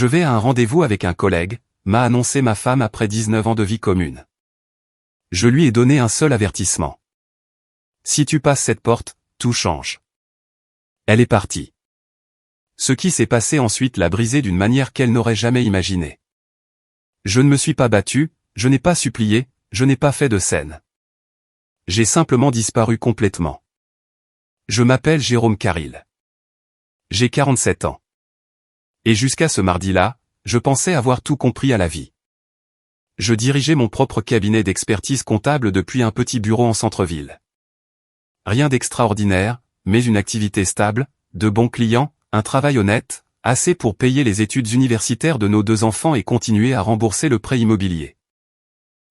Je vais à un rendez-vous avec un collègue, m'a annoncé ma femme après 19 ans de vie commune. Je lui ai donné un seul avertissement. Si tu passes cette porte, tout change. Elle est partie. Ce qui s'est passé ensuite l'a brisée d'une manière qu'elle n'aurait jamais imaginée. Je ne me suis pas battu, je n'ai pas supplié, je n'ai pas fait de scène. J'ai simplement disparu complètement. Je m'appelle Jérôme Caril. J'ai 47 ans. Et jusqu'à ce mardi-là, je pensais avoir tout compris à la vie. Je dirigeais mon propre cabinet d'expertise comptable depuis un petit bureau en centre-ville. Rien d'extraordinaire, mais une activité stable, de bons clients, un travail honnête, assez pour payer les études universitaires de nos 2 enfants et continuer à rembourser le prêt immobilier.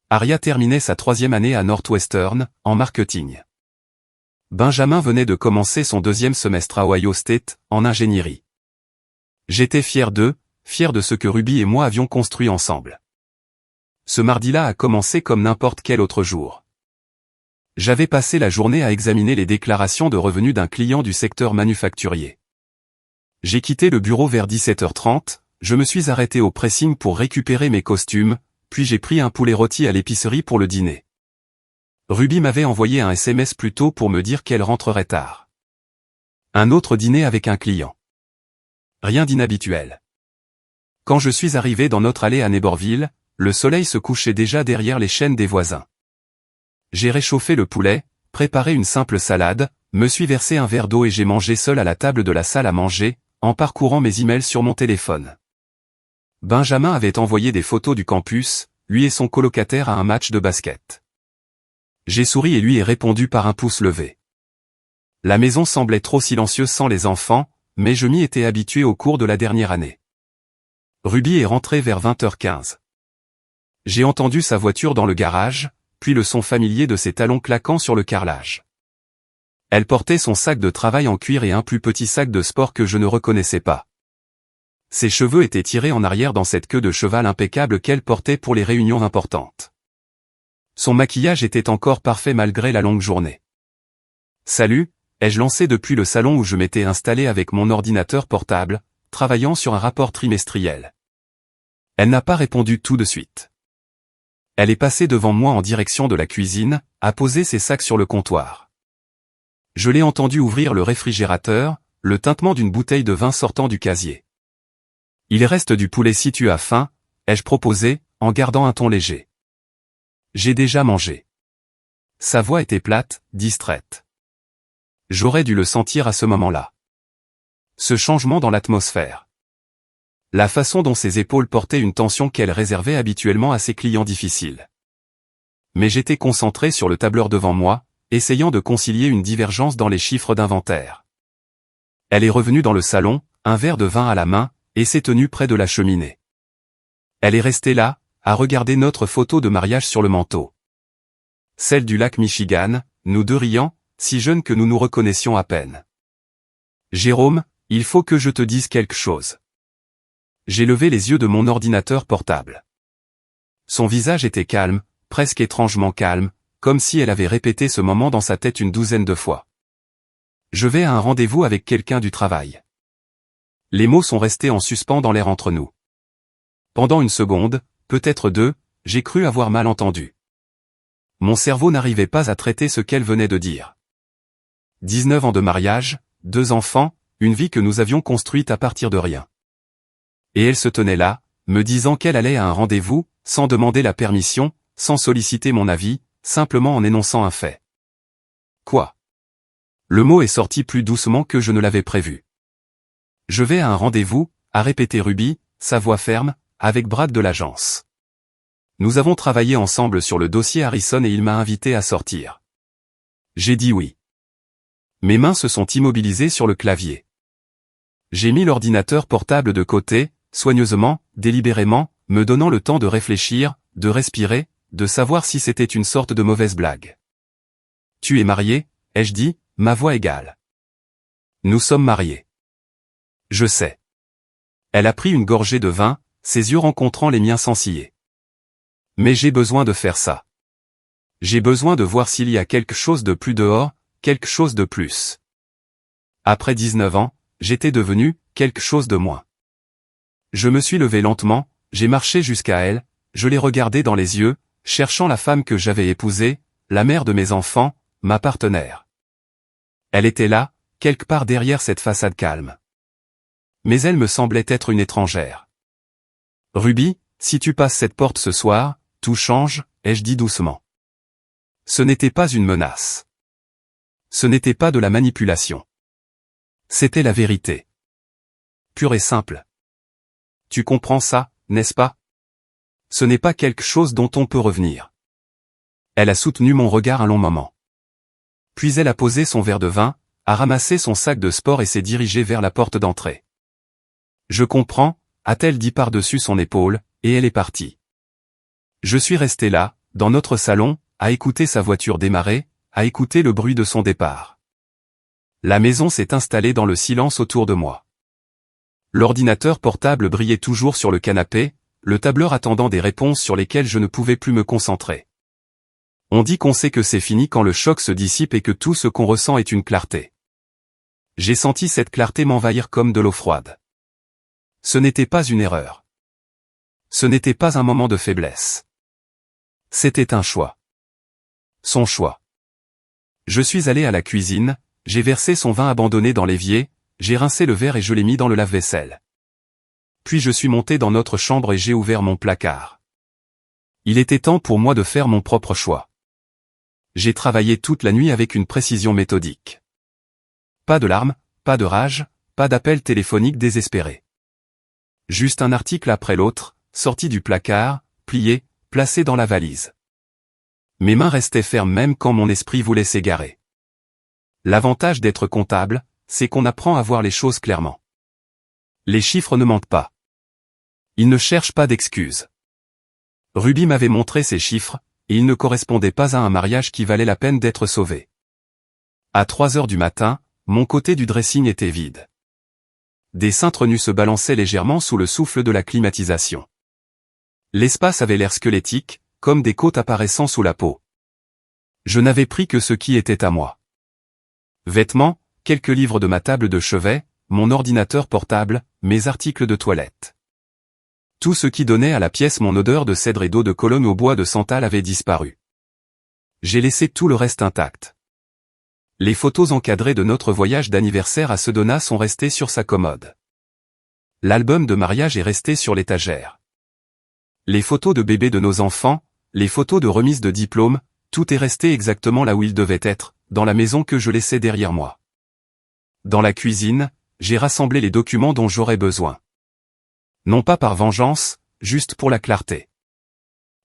Aria terminait sa 3e année à Northwestern, en marketing. Benjamin venait de commencer son 2e semestre à Ohio State, en ingénierie. J'étais fier d'eux, fier de ce que Ruby et moi avions construit ensemble. Ce mardi-là a commencé comme n'importe quel autre jour. J'avais passé la journée à examiner les déclarations de revenus d'un client du secteur manufacturier. J'ai quitté le bureau vers 17h30, je me suis arrêté au pressing pour récupérer mes costumes, puis j'ai pris un poulet rôti à l'épicerie pour le dîner. Ruby m'avait envoyé un SMS plus tôt pour me dire qu'elle rentrerait tard. Un autre dîner avec un client. Rien d'inhabituel. Quand je suis arrivé dans notre allée à Neighborville, le soleil se couchait déjà derrière les chênes des voisins. J'ai réchauffé le poulet, préparé une simple salade, me suis versé un verre d'eau et j'ai mangé seul à la table de la salle à manger, en parcourant mes emails sur mon téléphone. Benjamin avait envoyé des photos du campus, lui et son colocataire à un match de basket. J'ai souri et lui ai répondu par un pouce levé. La maison semblait trop silencieuse sans les enfants, mais je m'y étais habitué au cours de la dernière année. Ruby est rentrée vers 20h15. J'ai entendu sa voiture dans le garage, puis le son familier de ses talons claquant sur le carrelage. Elle portait son sac de travail en cuir et un plus petit sac de sport que je ne reconnaissais pas. Ses cheveux étaient tirés en arrière dans cette queue de cheval impeccable qu'elle portait pour les réunions importantes. Son maquillage était encore parfait malgré la longue journée. « Salut », ai-je lancé depuis le salon où je m'étais installé avec mon ordinateur portable, travaillant sur un rapport trimestriel. Elle n'a pas répondu tout de suite. Elle est passée devant moi en direction de la cuisine, a posé ses sacs sur le comptoir. Je l'ai entendu ouvrir le réfrigérateur, le tintement d'une bouteille de vin sortant du casier. « Il reste du poulet si tu as faim », ai-je proposé, en gardant un ton léger. « J'ai déjà mangé. » Sa voix était plate, distraite. J'aurais dû le sentir à ce moment-là. Ce changement dans l'atmosphère. La façon dont ses épaules portaient une tension qu'elle réservait habituellement à ses clients difficiles. Mais j'étais concentré sur le tableur devant moi, essayant de concilier une divergence dans les chiffres d'inventaire. Elle est revenue dans le salon, un verre de vin à la main, et s'est tenue près de la cheminée. Elle est restée là, à regarder notre photo de mariage sur le manteau. Celle du lac Michigan, nous deux riant, si jeunes que nous nous reconnaissions à peine. « Jérôme, il faut que je te dise quelque chose. » J'ai levé les yeux de mon ordinateur portable. Son visage était calme, presque étrangement calme, comme si elle avait répété ce moment dans sa tête une douzaine de fois. Je vais à un rendez-vous avec quelqu'un du travail. Les mots sont restés en suspens dans l'air entre nous. Pendant une seconde, peut-être 2, j'ai cru avoir mal entendu. Mon cerveau n'arrivait pas à traiter ce qu'elle venait de dire. 19 ans de mariage, 2 enfants, une vie que nous avions construite à partir de rien. Et elle se tenait là, me disant qu'elle allait à un rendez-vous, sans demander la permission, sans solliciter mon avis, simplement en énonçant un fait. Quoi? Le mot est sorti plus doucement que je ne l'avais prévu. Je vais à un rendez-vous, a répété Ruby, sa voix ferme, avec Brad de l'agence. Nous avons travaillé ensemble sur le dossier Harrison et il m'a invité à sortir. J'ai dit oui. Mes mains se sont immobilisées sur le clavier. J'ai mis l'ordinateur portable de côté, soigneusement, délibérément, me donnant le temps de réfléchir, de respirer, de savoir si c'était une sorte de mauvaise blague. « Tu es marié ?» ai-je dit, ma voix égale. « Nous sommes mariés. »« Je sais. » Elle a pris une gorgée de vin, ses yeux rencontrant les miens sans ciller. « Mais j'ai besoin de faire ça. J'ai besoin de voir s'il y a quelque chose de plus dehors, quelque chose de plus. » Après 19 ans, j'étais devenu quelque chose de moins. Je me suis levé lentement, j'ai marché jusqu'à elle, je l'ai regardée dans les yeux, cherchant la femme que j'avais épousée, la mère de mes enfants, ma partenaire. Elle était là, quelque part derrière cette façade calme. Mais elle me semblait être une étrangère. « Ruby, si tu passes cette porte ce soir, tout change », ai-je dit doucement. Ce n'était pas une menace. Ce n'était pas de la manipulation. C'était la vérité. Pure et simple. Tu comprends ça, n'est-ce pas? Ce n'est pas quelque chose dont on peut revenir. Elle a soutenu mon regard un long moment. Puis elle a posé son verre de vin, a ramassé son sac de sport et s'est dirigée vers la porte d'entrée. Je comprends, a-t-elle dit par-dessus son épaule, et elle est partie. Je suis resté là, dans notre salon, à écouter sa voiture démarrer, à écouter le bruit de son départ. La maison s'est installée dans le silence autour de moi. L'ordinateur portable brillait toujours sur le canapé, le tableur attendant des réponses sur lesquelles je ne pouvais plus me concentrer. On dit qu'on sait que c'est fini quand le choc se dissipe et que tout ce qu'on ressent est une clarté. J'ai senti cette clarté m'envahir comme de l'eau froide. Ce n'était pas une erreur. Ce n'était pas un moment de faiblesse. C'était un choix. Son choix. Je suis allé à la cuisine, j'ai versé son vin abandonné dans l'évier, j'ai rincé le verre et je l'ai mis dans le lave-vaisselle. Puis je suis monté dans notre chambre et j'ai ouvert mon placard. Il était temps pour moi de faire mon propre choix. J'ai travaillé toute la nuit avec une précision méthodique. Pas de larmes, pas de rage, pas d'appels téléphoniques désespérés. Juste un article après l'autre, sorti du placard, plié, placé dans la valise. Mes mains restaient fermes même quand mon esprit voulait s'égarer. L'avantage d'être comptable, c'est qu'on apprend à voir les choses clairement. Les chiffres ne mentent pas. Ils ne cherchent pas d'excuses. Ruby m'avait montré ces chiffres, et ils ne correspondaient pas à un mariage qui valait la peine d'être sauvé. À 3 heures du matin, mon côté du dressing était vide. Des cintres nus se balançaient légèrement sous le souffle de la climatisation. L'espace avait l'air squelettique, comme des côtes apparaissant sous la peau. Je n'avais pris que ce qui était à moi. Vêtements, quelques livres de ma table de chevet, mon ordinateur portable, mes articles de toilette. Tout ce qui donnait à la pièce mon odeur de cèdre et d'eau de Cologne au bois de santal avait disparu. J'ai laissé tout le reste intact. Les photos encadrées de notre voyage d'anniversaire à Sedona sont restées sur sa commode. L'album de mariage est resté sur l'étagère. Les photos de bébés de nos enfants, les photos de remise de diplôme, tout est resté exactement là où il devait être, dans la maison que je laissais derrière moi. Dans la cuisine, j'ai rassemblé les documents dont j'aurais besoin. Non pas par vengeance, juste pour la clarté.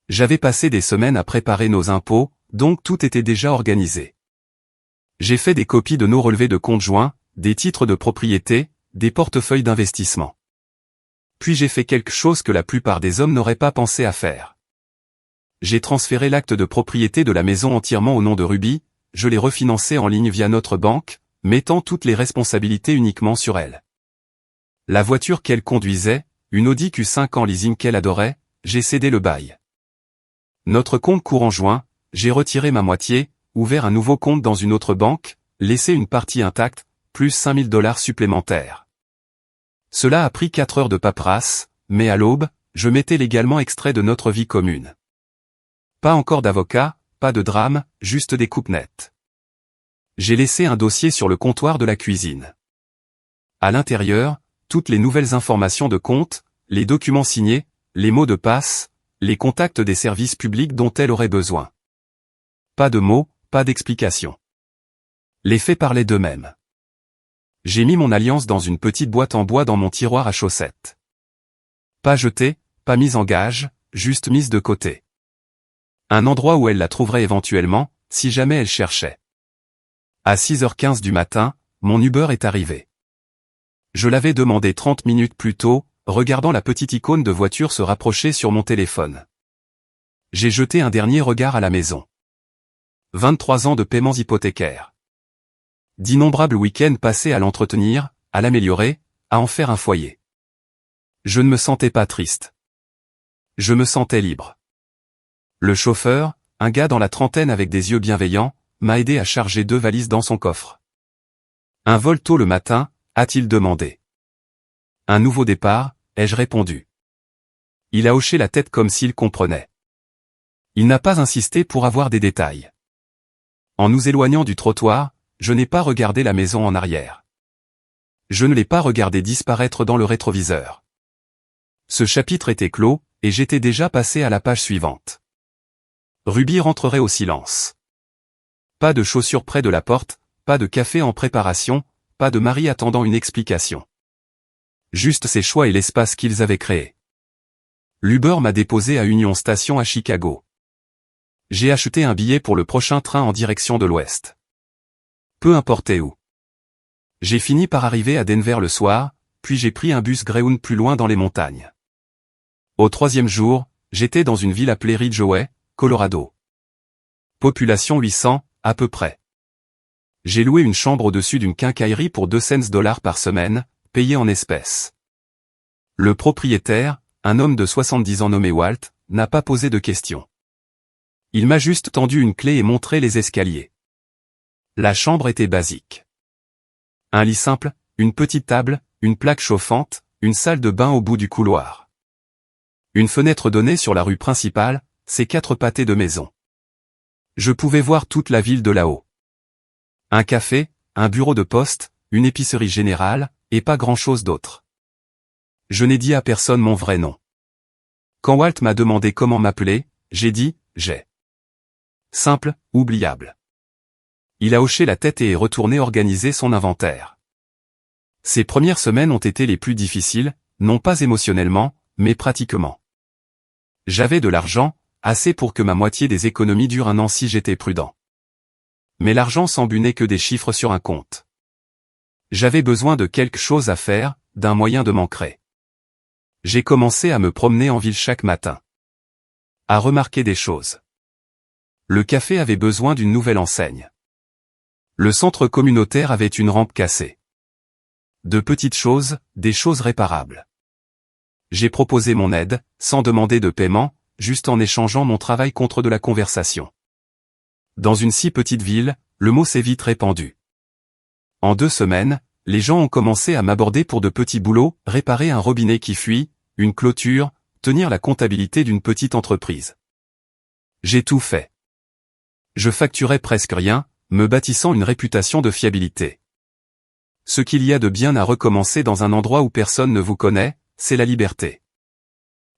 J'avais passé des semaines à préparer nos impôts, donc tout était déjà organisé. J'ai fait des copies de nos relevés de compte joints, des titres de propriété, des portefeuilles d'investissement. Puis j'ai fait quelque chose que la plupart des hommes n'auraient pas pensé à faire. J'ai transféré l'acte de propriété de la maison entièrement au nom de Ruby, je l'ai refinancé en ligne via notre banque, mettant toutes les responsabilités uniquement sur elle. La voiture qu'elle conduisait, une Audi Q5 en leasing qu'elle adorait, j'ai cédé le bail. Notre compte courant joint, j'ai retiré ma moitié, ouvert un nouveau compte dans une autre banque, laissé une partie intacte, plus $5 000 supplémentaires. Cela a pris 4 heures de paperasse, mais à l'aube, je m'étais légalement extrait de notre vie commune. Pas encore d'avocat, pas de drame, juste des coupes nettes. J'ai laissé un dossier sur le comptoir de la cuisine. À l'intérieur, toutes les nouvelles informations de compte, les documents signés, les mots de passe, les contacts des services publics dont elle aurait besoin. Pas de mots, pas d'explications. Les faits parlaient d'eux-mêmes. J'ai mis mon alliance dans une petite boîte en bois dans mon tiroir à chaussettes. Pas jetée, pas mise en gage, juste mise de côté. Un endroit où elle la trouverait éventuellement, si jamais elle cherchait. À 6h15 du matin, mon Uber est arrivé. Je l'avais demandé 30 minutes plus tôt, regardant la petite icône de voiture se rapprocher sur mon téléphone. J'ai jeté un dernier regard à la maison. 23 ans de paiements hypothécaires. D'innombrables week-ends passés à l'entretenir, à l'améliorer, à en faire un foyer. Je ne me sentais pas triste. Je me sentais libre. Le chauffeur, un gars dans la trentaine avec des yeux bienveillants, m'a aidé à charger 2 valises dans son coffre. Un vol tôt le matin, a-t-il demandé. Un nouveau départ, ai-je répondu. Il a hoché la tête comme s'il comprenait. Il n'a pas insisté pour avoir des détails. En nous éloignant du trottoir, je n'ai pas regardé la maison en arrière. Je ne l'ai pas regardé disparaître dans le rétroviseur. Ce chapitre était clos, et j'étais déjà passé à la page suivante. Ruby rentrerait au silence. Pas de chaussures près de la porte, pas de café en préparation, pas de mari attendant une explication. Juste ses choix et l'espace qu'ils avaient créé. L'Uber m'a déposé à Union Station à Chicago. J'ai acheté un billet pour le prochain train en direction de l'ouest. Peu importe où. J'ai fini par arriver à Denver le soir, puis j'ai pris un bus Greyhound plus loin dans les montagnes. Au 3e jour, j'étais dans une ville appelée Ridgeway, Colorado. Population 800, à peu près. J'ai loué une chambre au-dessus d'une quincaillerie pour 2 cents par semaine, payée en espèces. Le propriétaire, un homme de 70 ans nommé Walt, n'a pas posé de questions. Il m'a juste tendu une clé et montré les escaliers. La chambre était basique. Un lit simple, une petite table, une plaque chauffante, une salle de bain au bout du couloir. Une fenêtre donnait sur la rue principale, ses 4 pâtés de maison. Je pouvais voir toute la ville de là-haut. Un café, un bureau de poste, une épicerie générale, et pas grand-chose d'autre. Je n'ai dit à personne mon vrai nom. Quand Walt m'a demandé comment m'appeler, j'ai dit « Jay ». Simple, oubliable. Il a hoché la tête et est retourné organiser son inventaire. Ces premières semaines ont été les plus difficiles, non pas émotionnellement, mais pratiquement. J'avais de l'argent, assez pour que ma moitié des économies dure un an si j'étais prudent. Mais l'argent s'embunait que des chiffres sur un compte. J'avais besoin de quelque chose à faire, d'un moyen de m'ancrer. J'ai commencé à me promener en ville chaque matin. À remarquer des choses. Le café avait besoin d'une nouvelle enseigne. Le centre communautaire avait une rampe cassée. De petites choses, des choses réparables. J'ai proposé mon aide, sans demander de paiement, juste en échangeant mon travail contre de la conversation. Dans une si petite ville, le mot s'est vite répandu. En 2 semaines, les gens ont commencé à m'aborder pour de petits boulots, réparer un robinet qui fuit, une clôture, tenir la comptabilité d'une petite entreprise. J'ai tout fait. Je facturais presque rien, me bâtissant une réputation de fiabilité. Ce qu'il y a de bien à recommencer dans un endroit où personne ne vous connaît, c'est la liberté.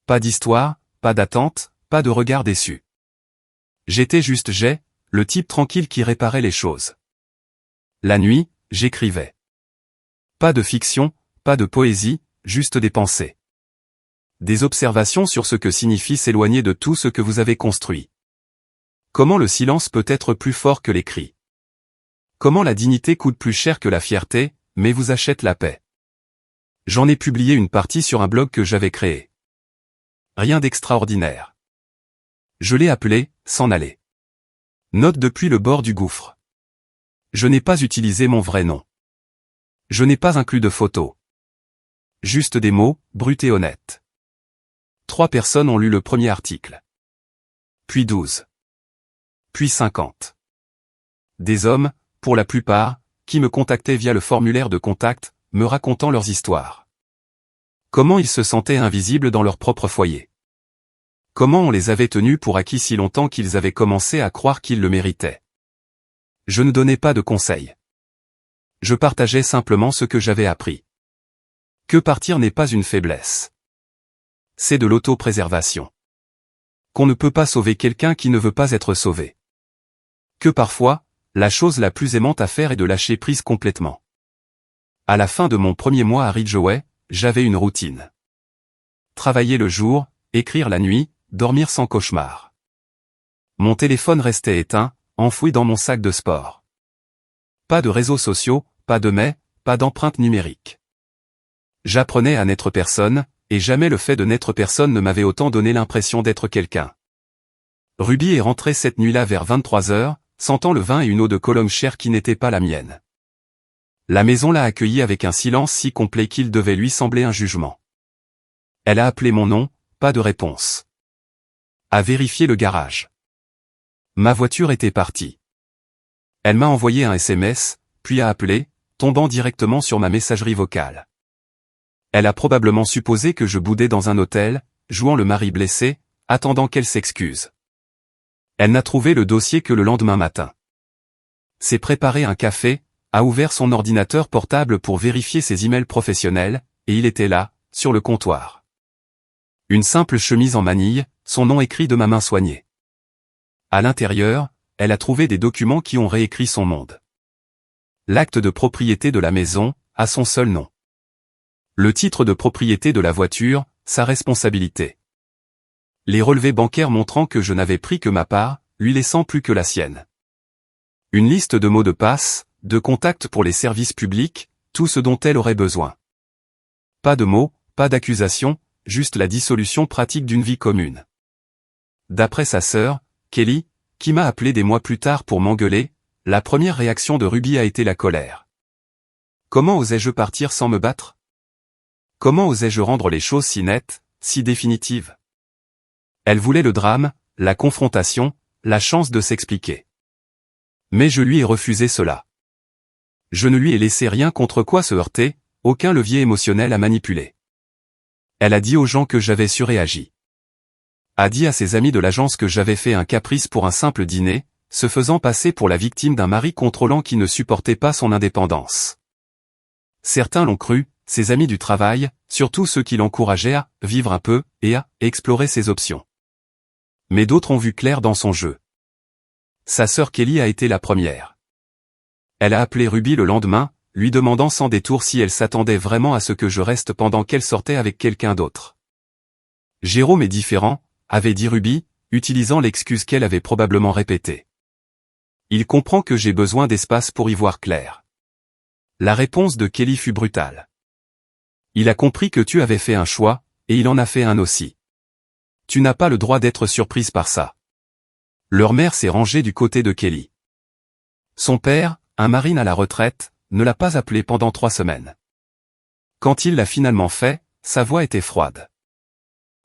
Pas d'histoire, pas d'attente, pas de regard déçu. J'étais juste Jay, le type tranquille qui réparait les choses. La nuit, j'écrivais. Pas de fiction, pas de poésie, juste des pensées. Des observations sur ce que signifie s'éloigner de tout ce que vous avez construit. Comment le silence peut être plus fort que les cris. Comment la dignité coûte plus cher que la fierté, mais vous achète la paix. J'en ai publié une partie sur un blog que j'avais créé. Rien d'extraordinaire. Je l'ai appelé « S'en aller ». Note depuis le bord du gouffre. Je n'ai pas utilisé mon vrai nom. Je n'ai pas inclus de photos. Juste des mots, bruts et honnêtes. 3 personnes ont lu le premier article. Puis 12. Puis 50. Des hommes, pour la plupart, qui me contactaient via le formulaire de contact, me racontant leurs histoires. Comment ils se sentaient invisibles dans leur propre foyer. Comment on les avait tenus pour acquis si longtemps qu'ils avaient commencé à croire qu'ils le méritaient. Je ne donnais pas de conseils. Je partageais simplement ce que j'avais appris. Que partir n'est pas une faiblesse. C'est de l'autopréservation. Qu'on ne peut pas sauver quelqu'un qui ne veut pas être sauvé. Que parfois, la chose la plus aimante à faire est de lâcher prise complètement. À la fin de mon premier mois à Ridgeway, j'avais une routine. Travailler le jour, écrire la nuit, dormir sans cauchemar. Mon téléphone restait éteint, enfoui dans mon sac de sport. Pas de réseaux sociaux, pas de mails, pas d'empreinte numérique. J'apprenais à n'être personne, et jamais le fait de n'être personne ne m'avait autant donné l'impression d'être quelqu'un. Ruby est rentrée cette nuit-là vers 23 heures, sentant le vin et une eau de Cologne chère qui n'était pas la mienne. La maison l'a accueilli avec un silence si complet qu'il devait lui sembler un jugement. Elle a appelé mon nom, pas de réponse. A vérifié le garage. Ma voiture était partie. Elle m'a envoyé un SMS, puis a appelé, tombant directement sur ma messagerie vocale. Elle a probablement supposé que je boudais dans un hôtel, jouant le mari blessé, attendant qu'elle s'excuse. Elle n'a trouvé le dossier que le lendemain matin. S'est préparé un café, a ouvert son ordinateur portable pour vérifier ses emails professionnels, et il était là, sur le comptoir. Une simple chemise en manille, son nom écrit de ma main soignée. À l'intérieur, elle a trouvé des documents qui ont réécrit son monde. L'acte de propriété de la maison, a son seul nom. Le titre de propriété de la voiture, sa responsabilité. Les relevés bancaires montrant que je n'avais pris que ma part, lui laissant plus que la sienne. Une liste de mots de passe, de contacts pour les services publics, tout ce dont elle aurait besoin. Pas de mots, pas d'accusation, juste la dissolution pratique d'une vie commune. D'après sa sœur, Kelly, qui m'a appelé des mois plus tard pour m'engueuler, la première réaction de Ruby a été la colère. Comment osais-je partir sans me battre? Comment osais-je rendre les choses si nettes, si définitives? Elle voulait le drame, la confrontation, la chance de s'expliquer. Mais je lui ai refusé cela. Je ne lui ai laissé rien contre quoi se heurter, aucun levier émotionnel à manipuler. Elle a dit aux gens que j'avais surréagi. A dit à ses amis de l'agence que j'avais fait un caprice pour un simple dîner, se faisant passer pour la victime d'un mari contrôlant qui ne supportait pas son indépendance. Certains l'ont cru, ses amis du travail, surtout ceux qui l'encourageaient à vivre un peu et à explorer ses options. Mais d'autres ont vu clair dans son jeu. Sa sœur Kelly a été la première. Elle a appelé Ruby le lendemain, lui demandant sans détour si elle s'attendait vraiment à ce que je reste pendant qu'elle sortait avec quelqu'un d'autre. Jérôme est différent, avait dit Ruby, utilisant l'excuse qu'elle avait probablement répétée. Il comprend que j'ai besoin d'espace pour y voir clair. La réponse de Kelly fut brutale. Il a compris que tu avais fait un choix, et il en a fait un aussi. Tu n'as pas le droit d'être surprise par ça. Leur mère s'est rangée du côté de Kelly. Son père, un marine à la retraite, ne l'a pas appelé pendant 3 semaines. Quand il l'a finalement fait, sa voix était froide.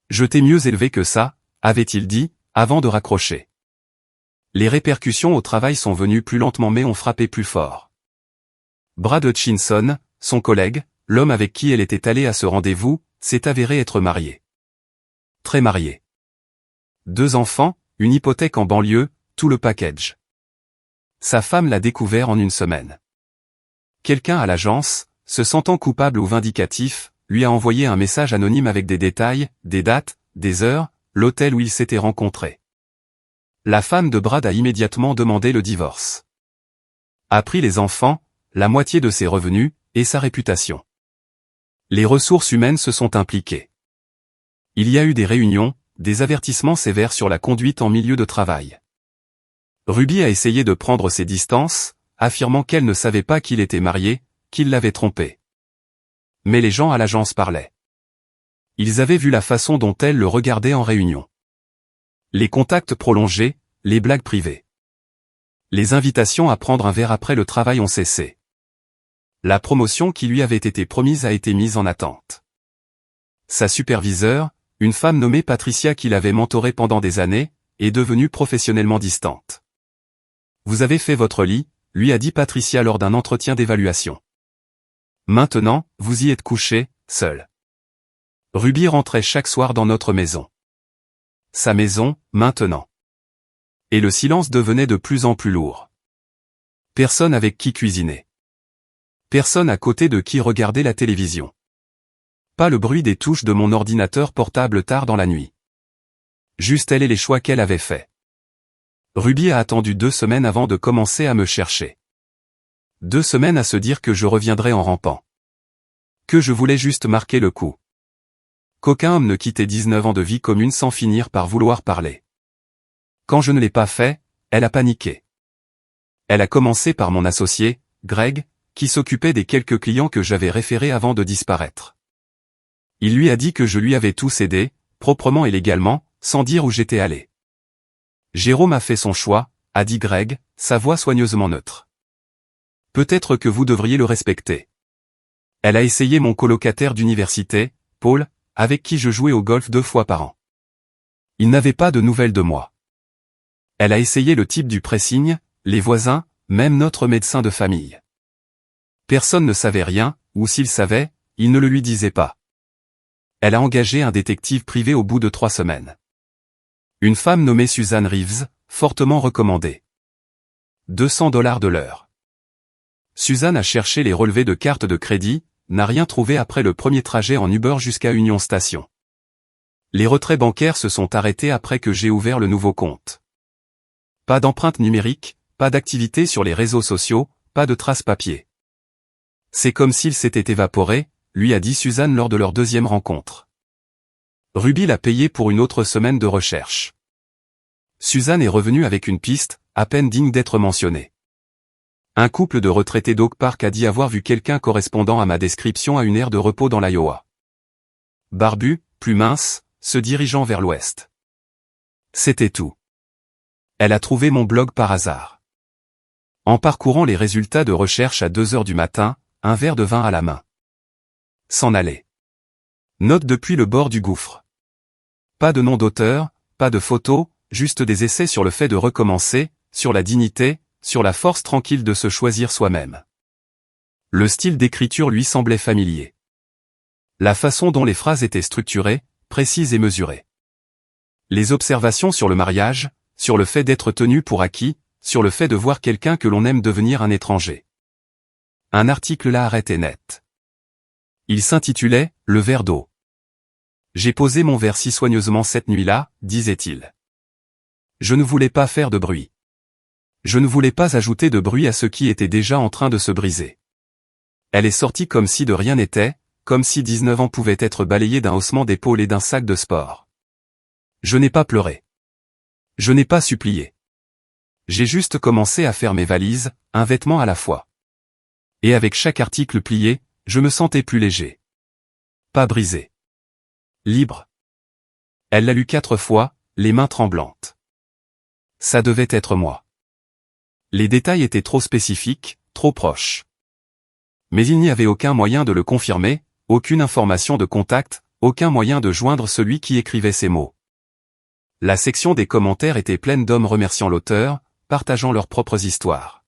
Je t'ai mieux élevé que ça, avait-il dit, avant de raccrocher. Les répercussions au travail sont venues plus lentement mais ont frappé plus fort. Brad Hutchinson, son collègue, l'homme avec qui elle était allée à ce rendez-vous, s'est avéré être marié. Très marié. 2 enfants, une hypothèque en banlieue, tout le package. Sa femme l'a découvert en 1 semaine. Quelqu'un à l'agence, se sentant coupable ou vindicatif, lui a envoyé un message anonyme avec des détails, des dates, des heures, l'hôtel où ils s'étaient rencontrés. La femme de Brad a immédiatement demandé le divorce. A pris les enfants, la moitié de ses revenus, et sa réputation. Les ressources humaines se sont impliquées. Il y a eu des réunions, des avertissements sévères sur la conduite en milieu de travail. Ruby a essayé de prendre ses distances, affirmant qu'elle ne savait pas qu'il était marié, qu'il l'avait trompé. Mais les gens à l'agence parlaient. Ils avaient vu la façon dont elle le regardait en réunion. Les contacts prolongés, les blagues privées. Les invitations à prendre un verre après le travail ont cessé. La promotion qui lui avait été promise a été mise en attente. Sa superviseure, une femme nommée Patricia qui l'avait mentoré pendant des années, est devenue professionnellement distante. Vous avez fait votre lit, lui a dit Patricia lors d'un entretien d'évaluation. Maintenant, vous y êtes couché, seul. Ruby rentrait chaque soir dans notre maison. Sa maison, maintenant. Et le silence devenait de plus en plus lourd. Personne avec qui cuisiner. Personne à côté de qui regarder la télévision. Pas le bruit des touches de mon ordinateur portable tard dans la nuit. Juste elle et les choix qu'elle avait faits. Ruby a attendu 2 semaines avant de commencer à me chercher. 2 semaines à se dire que je reviendrais en rampant. Que je voulais juste marquer le coup. Qu'aucun homme ne quittait 19 ans de vie commune sans finir par vouloir parler. Quand je ne l'ai pas fait, elle a paniqué. Elle a commencé par mon associé, Greg, qui s'occupait des quelques clients que j'avais référés avant de disparaître. Il lui a dit que je lui avais tout cédé, proprement et légalement, sans dire où j'étais allé. Jérôme a fait son choix, a dit Greg, sa voix soigneusement neutre. Peut-être que vous devriez le respecter. Elle a essayé mon colocataire d'université, Paul, avec qui je jouais au golf 2 fois par an. Il n'avait pas de nouvelles de moi. Elle a essayé le type du pressing, les voisins, même notre médecin de famille. Personne ne savait rien, ou s'il savait, il ne le lui disait pas. Elle a engagé un détective privé au bout de 3 semaines. Une femme nommée Suzanne Reeves, fortement recommandée. $200 de l'heure. Suzanne a cherché les relevés de carte de crédit, n'a rien trouvé après le premier trajet en Uber jusqu'à Union Station. Les retraits bancaires se sont arrêtés après que j'ai ouvert le nouveau compte. Pas d'empreinte numérique, pas d'activité sur les réseaux sociaux, pas de traces papier. C'est comme s'il s'était évaporé, lui a dit Suzanne lors de leur deuxième rencontre. Ruby l'a payé pour une autre semaine de recherche. Suzanne est revenue avec une piste, à peine digne d'être mentionnée. Un couple de retraités d'Oak Park a dit avoir vu quelqu'un correspondant à ma description à une aire de repos dans l'Iowa. Barbu, plus mince, se dirigeant vers l'ouest. C'était tout. Elle a trouvé mon blog par hasard. En parcourant les résultats de recherche à 2 heures du matin, un verre de vin à la main. S'en aller. Note depuis le bord du gouffre. Pas de nom d'auteur, pas de photo, juste des essais sur le fait de recommencer, sur la dignité, sur la force tranquille de se choisir soi-même. Le style d'écriture lui semblait familier. La façon dont les phrases étaient structurées, précises et mesurées. Les observations sur le mariage, sur le fait d'être tenu pour acquis, sur le fait de voir quelqu'un que l'on aime devenir un étranger. Un article là arrêté net. Il s'intitulait « Le verre d'eau ». J'ai posé mon verre si soigneusement cette nuit-là, disait-il. Je ne voulais pas faire de bruit. Je ne voulais pas ajouter de bruit à ce qui était déjà en train de se briser. Elle est sortie comme si de rien n'était, comme si 19 ans pouvaient être balayés d'un haussement d'épaule et d'un sac de sport. Je n'ai pas pleuré. Je n'ai pas supplié. J'ai juste commencé à faire mes valises, un vêtement à la fois. Et avec chaque article plié, je me sentais plus léger. Pas brisé. Libre. Elle l'a lu 4 fois, les mains tremblantes. Ça devait être moi. Les détails étaient trop spécifiques, trop proches. Mais il n'y avait aucun moyen de le confirmer, aucune information de contact, aucun moyen de joindre celui qui écrivait ces mots. La section des commentaires était pleine d'hommes remerciant l'auteur, partageant leurs propres histoires.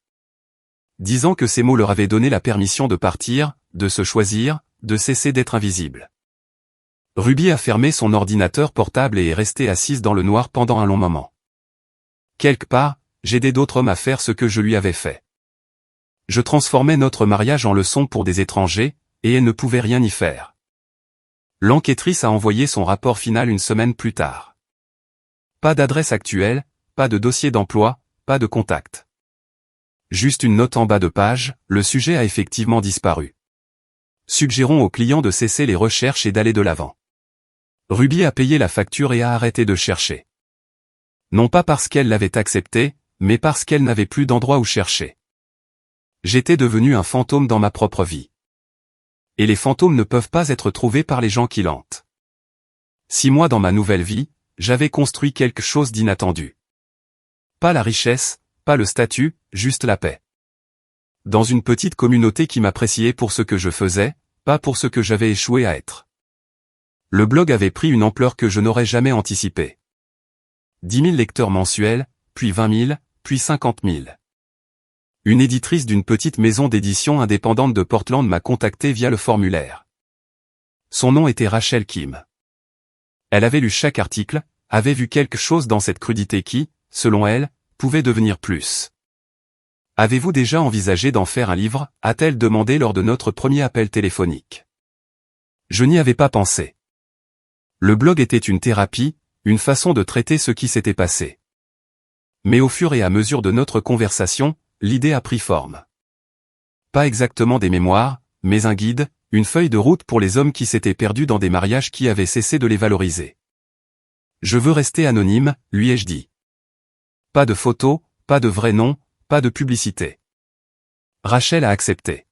Disant que ces mots leur avaient donné la permission de partir, de se choisir, de cesser d'être invisible. Ruby a fermé son ordinateur portable et est restée assise dans le noir pendant un long moment. Quelque part, j'aidais d'autres hommes à faire ce que je lui avais fait. Je transformais notre mariage en leçon pour des étrangers, et elle ne pouvait rien y faire. L'enquêtrice a envoyé son rapport final une semaine plus tard. Pas d'adresse actuelle, pas de dossier d'emploi, pas de contact. Juste une note en bas de page, le sujet a effectivement disparu. Suggérons aux clients de cesser les recherches et d'aller de l'avant. Ruby a payé la facture et a arrêté de chercher. Non pas parce qu'elle l'avait accepté, mais parce qu'elle n'avait plus d'endroit où chercher. J'étais devenu un fantôme dans ma propre vie. Et les fantômes ne peuvent pas être trouvés par les gens qui l'hantent. 6 mois dans ma nouvelle vie, j'avais construit quelque chose d'inattendu. Pas la richesse, pas le statut, juste la paix. Dans une petite communauté qui m'appréciait pour ce que je faisais, pas pour ce que j'avais échoué à être. Le blog avait pris une ampleur que je n'aurais jamais anticipée. 10 000 lecteurs mensuels, puis 20 000, puis 50 000. Une éditrice d'une petite maison d'édition indépendante de Portland m'a contacté via le formulaire. Son nom était Rachel Kim. Elle avait lu chaque article, avait vu quelque chose dans cette crudité qui, selon elle, pouvait devenir plus. Avez-vous déjà envisagé d'en faire un livre, a-t-elle demandé lors de notre premier appel téléphonique. Je n'y avais pas pensé. Le blog était une thérapie, une façon de traiter ce qui s'était passé. Mais au fur et à mesure de notre conversation, l'idée a pris forme. Pas exactement des mémoires, mais un guide, une feuille de route pour les hommes qui s'étaient perdus dans des mariages qui avaient cessé de les valoriser. Je veux rester anonyme, lui ai-je dit. Pas de photos, pas de vrai nom, pas de publicité. Rachel a accepté.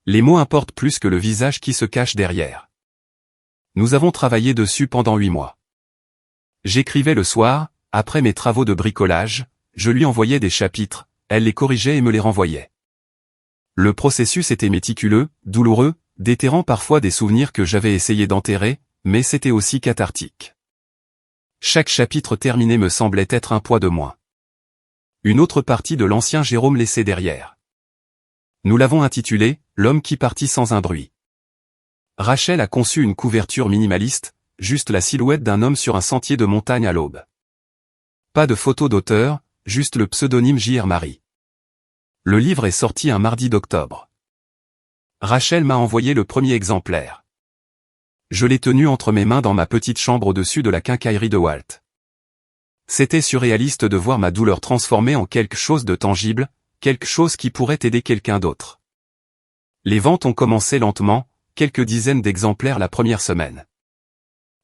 Les mots importent plus que le visage qui se cache derrière. Nous avons travaillé dessus pendant 8 mois. J'écrivais le soir, après mes travaux de bricolage, je lui envoyais des chapitres, elle les corrigeait et me les renvoyait. Le processus était méticuleux, douloureux, déterrant parfois des souvenirs que j'avais essayé d'enterrer, mais c'était aussi cathartique. Chaque chapitre terminé me semblait être un poids de moins. Une autre partie de l'ancien Jérôme laissé derrière. Nous l'avons intitulé « L'homme qui partit sans un bruit ». Rachel a conçu une couverture minimaliste, juste la silhouette d'un homme sur un sentier de montagne à l'aube. Pas de photo d'auteur, juste le pseudonyme J.R. Marie. Le livre est sorti un mardi d'octobre. Rachel m'a envoyé le premier exemplaire. Je l'ai tenu entre mes mains dans ma petite chambre au-dessus de la quincaillerie de Walt. C'était surréaliste de voir ma douleur transformée en quelque chose de tangible, quelque chose qui pourrait aider quelqu'un d'autre. Les ventes ont commencé lentement, quelques dizaines d'exemplaires la première semaine.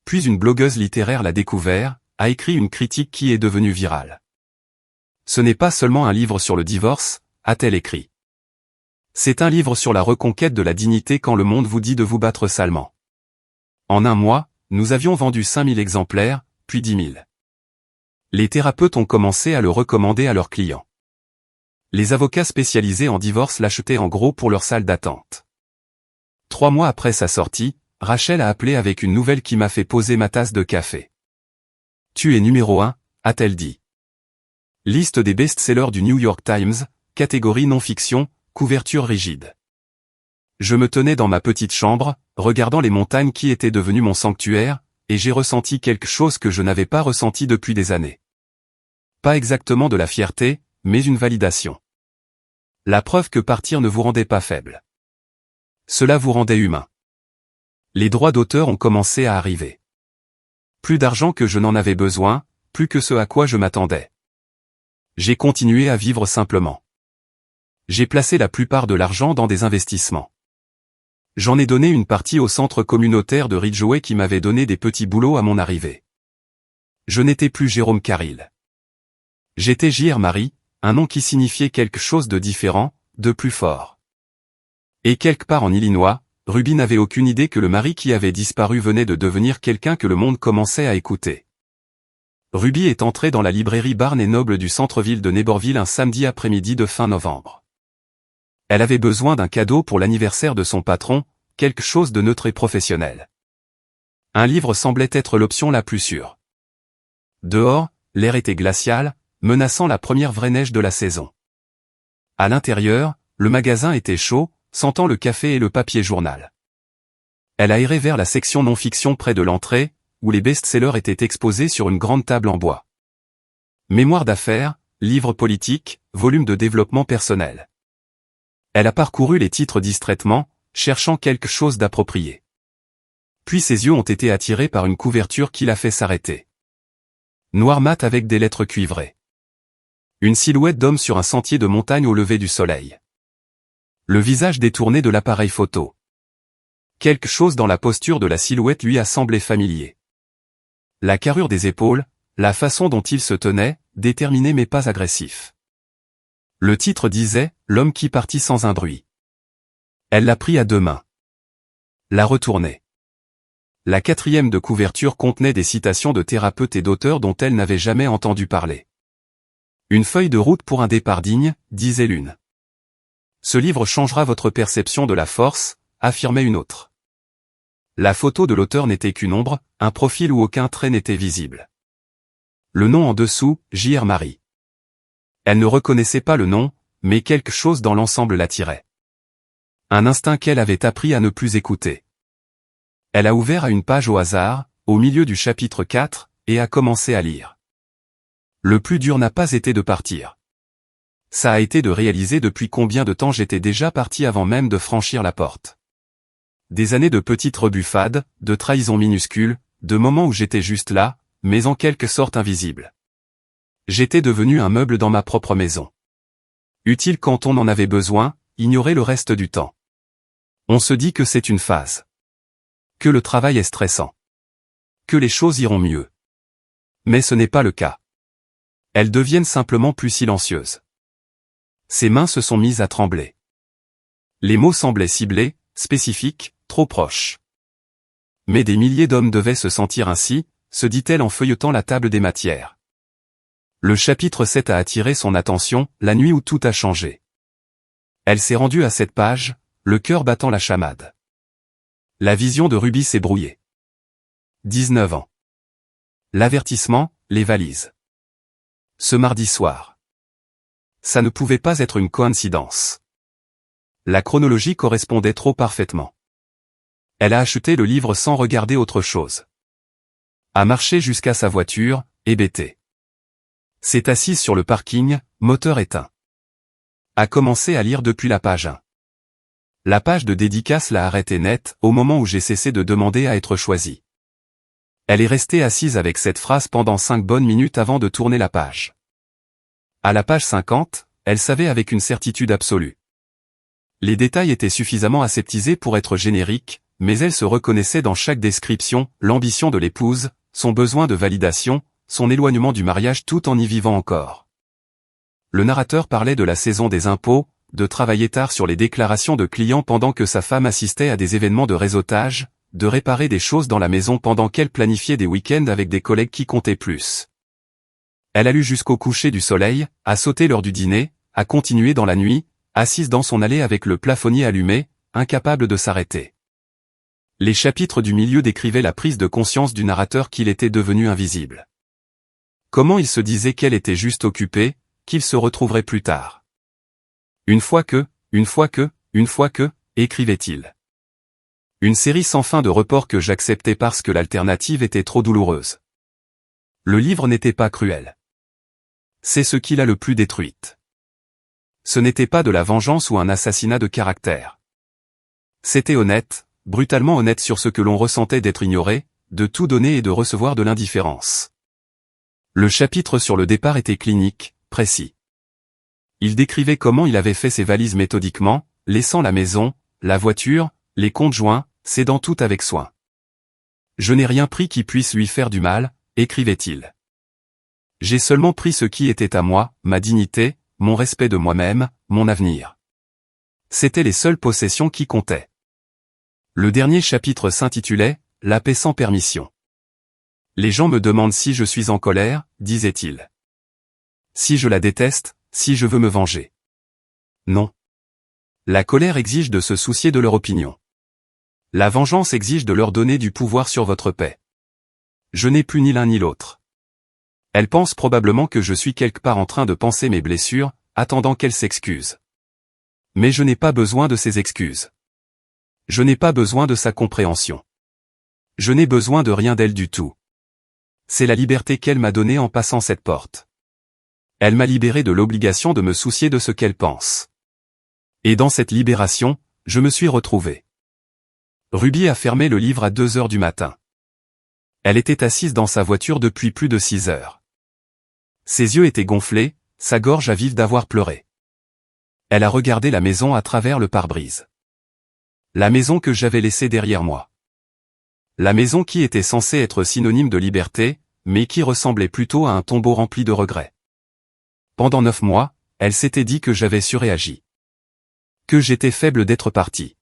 Puis une blogueuse littéraire l'a découvert, a écrit une critique qui est devenue virale. Ce n'est pas seulement un livre sur le divorce, a-t-elle écrit. C'est un livre sur la reconquête de la dignité quand le monde vous dit de vous battre salement. En un mois, nous avions vendu 5000 exemplaires, puis 10 000. Les thérapeutes ont commencé à le recommander à leurs clients. Les avocats spécialisés en divorce l'achetaient en gros pour leur salle d'attente. 3 mois après sa sortie, Rachel a appelé avec une nouvelle qui m'a fait poser ma tasse de café. Tu es numéro 1, a-t-elle dit. Liste des best-sellers du New York Times, catégorie non-fiction, couverture rigide. Je me tenais dans ma petite chambre, regardant les montagnes qui étaient devenues mon sanctuaire, et j'ai ressenti quelque chose que je n'avais pas ressenti depuis des années. Pas exactement de la fierté, mais une validation. La preuve que partir ne vous rendait pas faible. Cela vous rendait humain. Les droits d'auteur ont commencé à arriver. Plus d'argent que je n'en avais besoin, plus que ce à quoi je m'attendais. J'ai continué à vivre simplement. J'ai placé la plupart de l'argent dans des investissements. J'en ai donné une partie au centre communautaire de Ridgeway qui m'avait donné des petits boulots à mon arrivée. Je n'étais plus Jérôme Carril. J'étais J.R. Marie, un nom qui signifiait quelque chose de différent, de plus fort. Et quelque part en Illinois, Ruby n'avait aucune idée que le mari qui avait disparu venait de devenir quelqu'un que le monde commençait à écouter. Ruby est entrée dans la librairie Barnes et Noble du centre-ville de Naperville un samedi après-midi de fin novembre. Elle avait besoin d'un cadeau pour l'anniversaire de son patron, quelque chose de neutre et professionnel. Un livre semblait être l'option la plus sûre. Dehors, l'air était glacial, menaçant la première vraie neige de la saison. À l'intérieur, le magasin était chaud, sentant le café et le papier journal. Elle a erré vers la section non-fiction près de l'entrée, où les best-sellers étaient exposés sur une grande table en bois. Mémoires d'affaires, livres politiques, volumes de développement personnel. Elle a parcouru les titres distraitement, cherchant quelque chose d'approprié. Puis ses yeux ont été attirés par une couverture qui l'a fait s'arrêter. Noir mat avec des lettres cuivrées. Une silhouette d'homme sur un sentier de montagne au lever du soleil. Le visage détourné de l'appareil photo. Quelque chose dans la posture de la silhouette lui a semblé familier. La carrure des épaules, la façon dont il se tenait, déterminé mais pas agressif. Le titre disait « L'homme qui partit sans un bruit ». Elle l'a pris à 2 mains. L'a retourné. La 4e de couverture contenait des citations de thérapeutes et d'auteurs dont elle n'avait jamais entendu parler. Une feuille de route pour un départ digne, disait l'une. Ce livre changera votre perception de la force, affirmait une autre. La photo de l'auteur n'était qu'une ombre, un profil où aucun trait n'était visible. Le nom en dessous, J.R. Marie. Elle ne reconnaissait pas le nom, mais quelque chose dans l'ensemble l'attirait. Un instinct qu'elle avait appris à ne plus écouter. Elle a ouvert à une page au hasard, au milieu du chapitre 4, et a commencé à lire. Le plus dur n'a pas été de partir. Ça a été de réaliser depuis combien de temps j'étais déjà parti avant même de franchir la porte. Des années de petites rebuffades, de trahisons minuscules, de moments où j'étais juste là, mais en quelque sorte invisible. J'étais devenu un meuble dans ma propre maison. Utile quand on en avait besoin, ignoré le reste du temps. On se dit que c'est une phase. Que le travail est stressant. Que les choses iront mieux. Mais ce n'est pas le cas. Elles deviennent simplement plus silencieuses. Ses mains se sont mises à trembler. Les mots semblaient ciblés, spécifiques, trop proches. Mais des milliers d'hommes devaient se sentir ainsi, se dit-elle en feuilletant la table des matières. Le chapitre 7 a attiré son attention, la nuit où tout a changé. Elle s'est rendue à cette page, le cœur battant la chamade. La vision de Ruby s'est brouillée. 19 ans. L'avertissement, les valises. Ce mardi soir. Ça ne pouvait pas être une coïncidence. La chronologie correspondait trop parfaitement. Elle a acheté le livre sans regarder autre chose. A marché jusqu'à sa voiture, hébétée. S'est assise sur le parking, moteur éteint. A commencé à lire depuis la page 1. La page de dédicace l'a arrêtée net, au moment où j'ai cessé de demander à être choisie. Elle est restée assise avec cette phrase pendant 5 bonnes minutes avant de tourner la page. À la page 50, elle savait avec une certitude absolue. Les détails étaient suffisamment aseptisés pour être génériques, mais elle se reconnaissait dans chaque description, l'ambition de l'épouse, son besoin de validation, son éloignement du mariage tout en y vivant encore. Le narrateur parlait de la saison des impôts, de travailler tard sur les déclarations de clients pendant que sa femme assistait à des événements de réseautage, de réparer des choses dans la maison pendant qu'elle planifiait des week-ends avec des collègues qui comptaient plus. Elle a lu jusqu'au coucher du soleil, a sauté l'heure du dîner, a continué dans la nuit, assise dans son allée avec le plafonnier allumé, incapable de s'arrêter. Les chapitres du milieu décrivaient la prise de conscience du narrateur qu'il était devenu invisible. Comment il se disait qu'elle était juste occupée, qu'il se retrouverait plus tard. Une fois que, écrivait-il. Une série sans fin de reports que j'acceptais parce que l'alternative était trop douloureuse. Le livre n'était pas cruel. C'est ce qui l'a le plus détruite. Ce n'était pas de la vengeance ou un assassinat de caractère. C'était honnête, brutalement honnête sur ce que l'on ressentait d'être ignoré, de tout donner et de recevoir de l'indifférence. Le chapitre sur le départ était clinique, précis. Il décrivait comment il avait fait ses valises méthodiquement, laissant la maison, la voiture, les comptes joints, cédant tout avec soin. Je n'ai rien pris qui puisse lui faire du mal, écrivait-il. J'ai seulement pris ce qui était à moi, ma dignité, mon respect de moi-même, mon avenir. C'étaient les seules possessions qui comptaient. Le dernier chapitre s'intitulait « La paix sans permission ». Les gens me demandent si je suis en colère, disait-il. Si je la déteste, si je veux me venger. Non. La colère exige de se soucier de leur opinion. La vengeance exige de leur donner du pouvoir sur votre paix. Je n'ai plus ni l'un ni l'autre. Elle pense probablement que je suis quelque part en train de penser mes blessures, attendant qu'elle s'excuse. Mais je n'ai pas besoin de ses excuses. Je n'ai pas besoin de sa compréhension. Je n'ai besoin de rien d'elle du tout. C'est la liberté qu'elle m'a donnée en passant cette porte. Elle m'a libéré de l'obligation de me soucier de ce qu'elle pense. Et dans cette libération, je me suis retrouvé. Ruby a fermé le livre à 2 heures du matin. Elle était assise dans sa voiture depuis plus de 6 heures. Ses yeux étaient gonflés, sa gorge à vive d'avoir pleuré. Elle a regardé la maison à travers le pare-brise. La maison que j'avais laissée derrière moi. La maison qui était censée être synonyme de liberté, mais qui ressemblait plutôt à un tombeau rempli de regrets. Pendant 9 mois, elle s'était dit que j'avais surréagi. Que j'étais faible d'être parti.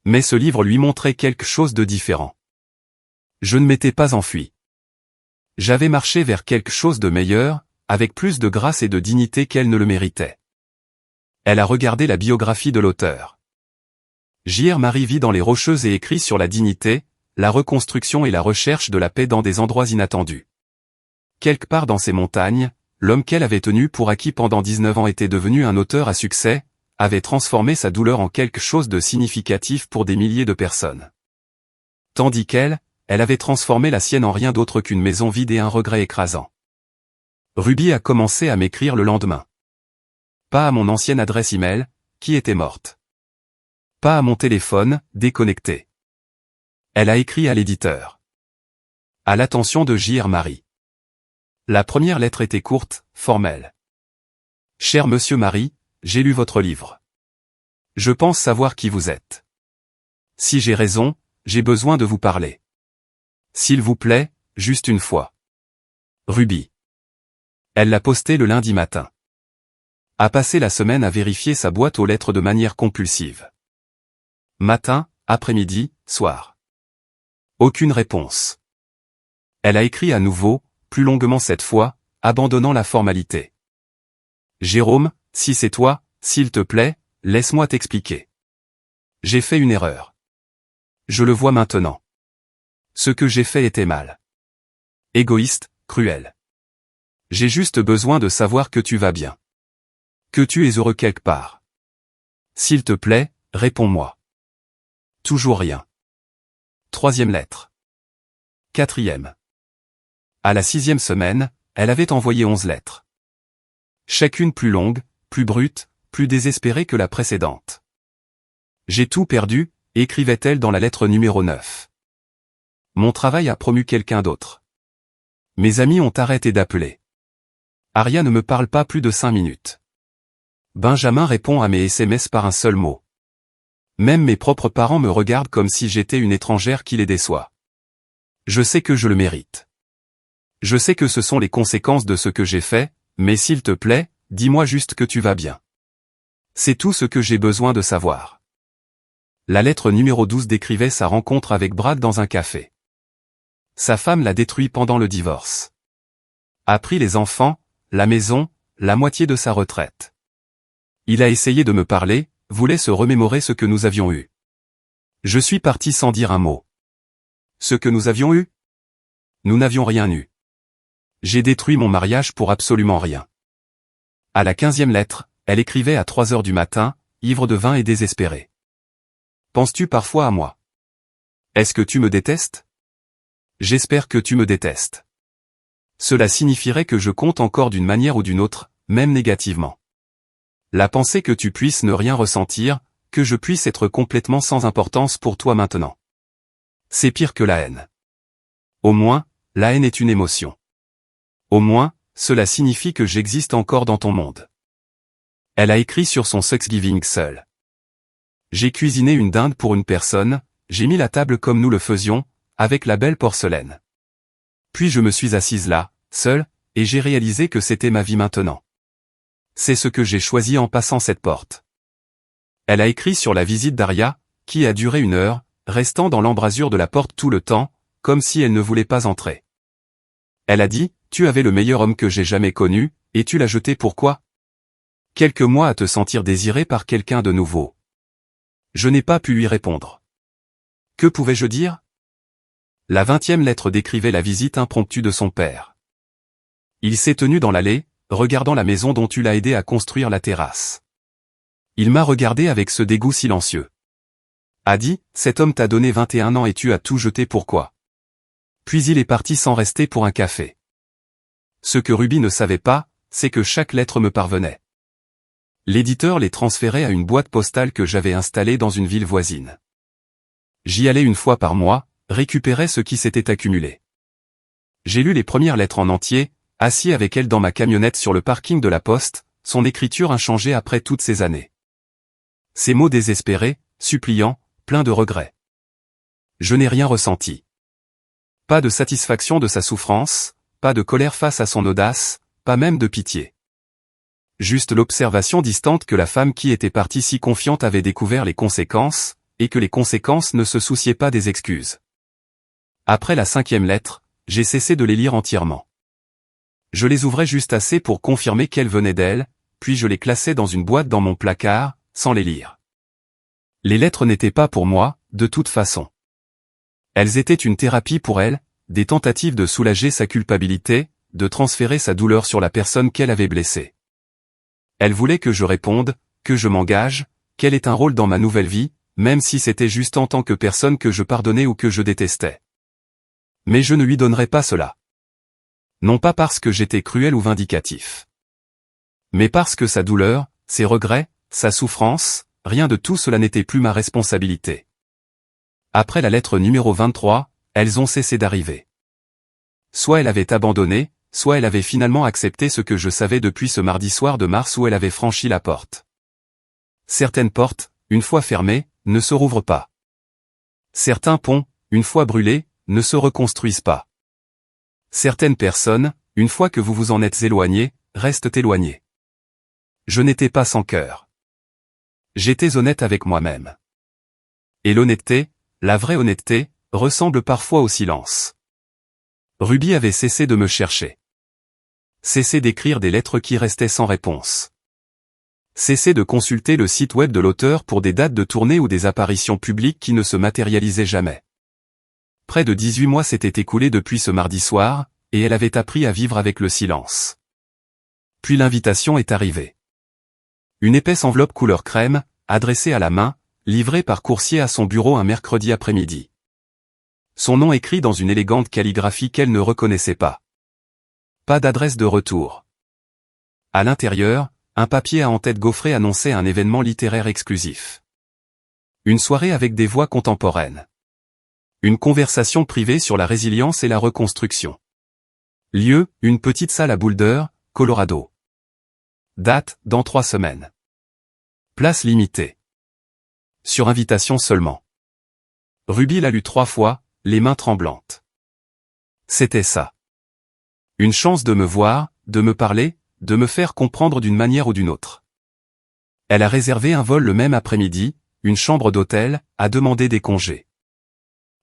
Mais ce livre lui montrait quelque chose de différent. Je ne m'étais pas enfui. J'avais marché vers quelque chose de meilleur, avec plus de grâce et de dignité qu'elle ne le méritait. Elle a regardé la biographie de l'auteur. J.R. Marie vit dans les Rocheuses et écrit sur la dignité, la reconstruction et la recherche de la paix dans des endroits inattendus. Quelque part dans ces montagnes, l'homme qu'elle avait tenu pour acquis pendant 19 ans était devenu un auteur à succès, avait transformé sa douleur en quelque chose de significatif pour des milliers de personnes. Tandis qu'elle avait transformé la sienne en rien d'autre qu'une maison vide et un regret écrasant. Ruby a commencé à m'écrire le lendemain. Pas à mon ancienne adresse email, qui était morte. Pas à mon téléphone, déconnecté. Elle a écrit à l'éditeur. À l'attention de J.R. Marie. La première lettre était courte, formelle. Cher Monsieur Marie, j'ai lu votre livre. Je pense savoir qui vous êtes. Si j'ai raison, j'ai besoin de vous parler. S'il vous plaît, juste une fois. Ruby. Elle l'a posté le lundi matin. A passé la semaine à vérifier sa boîte aux lettres de manière compulsive. Matin, après-midi, soir. Aucune réponse. Elle a écrit à nouveau, plus longuement cette fois, abandonnant la formalité. Jérôme, si c'est toi, s'il te plaît, laisse-moi t'expliquer. J'ai fait une erreur. Je le vois maintenant. Ce que j'ai fait était mal. Égoïste, cruel. J'ai juste besoin de savoir que tu vas bien. Que tu es heureux quelque part. S'il te plaît, réponds-moi. Toujours rien. Troisième lettre. Quatrième. À la 6e semaine, elle avait envoyé 11 lettres. Chacune plus longue, plus brute, plus désespérée que la précédente. J'ai tout perdu, écrivait-elle dans la lettre numéro 9. Mon travail a promu quelqu'un d'autre. Mes amis ont arrêté d'appeler. Aria ne me parle pas plus de 5 minutes. Benjamin répond à mes SMS par un seul mot. Même mes propres parents me regardent comme si j'étais une étrangère qui les déçoit. Je sais que je le mérite. Je sais que ce sont les conséquences de ce que j'ai fait, mais s'il te plaît, dis-moi juste que tu vas bien. C'est tout ce que j'ai besoin de savoir. La lettre numéro 12 décrivait sa rencontre avec Brad dans un café. Sa femme l'a détruit pendant le divorce. A pris les enfants, la maison, la moitié de sa retraite. Il a essayé de me parler, voulait se remémorer ce que nous avions eu. Je suis parti sans dire un mot. Ce que nous avions eu? Nous n'avions rien eu. J'ai détruit mon mariage pour absolument rien. À la 15e lettre, elle écrivait à 3 heures du matin, ivre de vin et désespérée. Penses-tu parfois à moi? Est-ce que tu me détestes? J'espère que tu me détestes. Cela signifierait que je compte encore d'une manière ou d'une autre, même négativement. La pensée que tu puisses ne rien ressentir, que je puisse être complètement sans importance pour toi maintenant. C'est pire que la haine. Au moins, la haine est une émotion. Au moins, cela signifie que j'existe encore dans ton monde. Elle a écrit sur son Thanksgiving seule. J'ai cuisiné une dinde pour une personne, j'ai mis la table comme nous le faisions, avec la belle porcelaine. Puis je me suis assise là, seule, et j'ai réalisé que c'était ma vie maintenant. C'est ce que j'ai choisi en passant cette porte. Elle a écrit sur la visite d'Aria, qui a duré 1 heure, restant dans l'embrasure de la porte tout le temps, comme si elle ne voulait pas entrer. Elle a dit, tu avais le meilleur homme que j'ai jamais connu, et tu l'as jeté pourquoi? Quelques mois à te sentir désiré par quelqu'un de nouveau. Je n'ai pas pu lui répondre. Que pouvais-je dire? La 20e lettre décrivait la visite impromptue de son père. Il s'est tenu dans l'allée, regardant la maison dont tu l'as aidé à construire la terrasse. Il m'a regardé avec ce dégoût silencieux. A dit, cet homme t'a donné 21 ans et tu as tout jeté pourquoi? Puis il est parti sans rester pour un café. Ce que Ruby ne savait pas, c'est que chaque lettre me parvenait. L'éditeur les transférait à une boîte postale que j'avais installée dans une ville voisine. J'y allais 1 fois par mois, récupérer ce qui s'était accumulé. J'ai lu les premières lettres en entier, assis avec elle dans ma camionnette sur le parking de la poste, son écriture inchangée après toutes ces années. Ces mots désespérés, suppliants, pleins de regrets. Je n'ai rien ressenti. Pas de satisfaction de sa souffrance, pas de colère face à son audace, pas même de pitié. Juste l'observation distante que la femme qui était partie si confiante avait découvert les conséquences, et que les conséquences ne se souciaient pas des excuses. Après la 5e lettre, j'ai cessé de les lire entièrement. Je les ouvrais juste assez pour confirmer qu'elles venaient d'elle, puis je les classais dans une boîte dans mon placard, sans les lire. Les lettres n'étaient pas pour moi, de toute façon. Elles étaient une thérapie pour elle, des tentatives de soulager sa culpabilité, de transférer sa douleur sur la personne qu'elle avait blessée. Elle voulait que je réponde, que je m'engage, qu'elle ait un rôle dans ma nouvelle vie, même si c'était juste en tant que personne que je pardonnais ou que je détestais. Mais je ne lui donnerais pas cela. Non pas parce que j'étais cruel ou vindicatif. Mais parce que sa douleur, ses regrets, sa souffrance, rien de tout cela n'était plus ma responsabilité. Après la lettre numéro 23, elles ont cessé d'arriver. Soit elle avait abandonné, soit elle avait finalement accepté ce que je savais depuis ce mardi soir de mars où elle avait franchi la porte. Certaines portes, une fois fermées, ne se rouvrent pas. Certains ponts, une fois brûlés, ne se reconstruisent pas. Certaines personnes, une fois que vous vous en êtes éloignés, restent éloignées. Je n'étais pas sans cœur. J'étais honnête avec moi-même. Et l'honnêteté, la vraie honnêteté, ressemble parfois au silence. Ruby avait cessé de me chercher. Cessé d'écrire des lettres qui restaient sans réponse. Cessé de consulter le site web de l'auteur pour des dates de tournée ou des apparitions publiques qui ne se matérialisaient jamais. Près de 18 mois s'étaient écoulés depuis ce mardi soir, et elle avait appris à vivre avec le silence. Puis l'invitation est arrivée. Une épaisse enveloppe couleur crème, adressée à la main, livrée par coursier à son bureau un mercredi après-midi. son nom écrit dans une élégante calligraphie qu'elle ne reconnaissait pas. Pas d'adresse de retour. À l'intérieur, un papier à en-tête gaufré annonçait un événement littéraire exclusif. Une soirée avec des voix contemporaines. Une conversation privée sur la résilience et la reconstruction. Lieu, une petite salle à Boulder, Colorado. Date, dans 3 semaines. Place limitée. Sur invitation seulement. Ruby l'a lu 3 fois, les mains tremblantes. C'était ça. Une chance de me voir, de me parler, de me faire comprendre d'une manière ou d'une autre. Elle a réservé un vol le même après-midi, une chambre d'hôtel, a demandé des congés.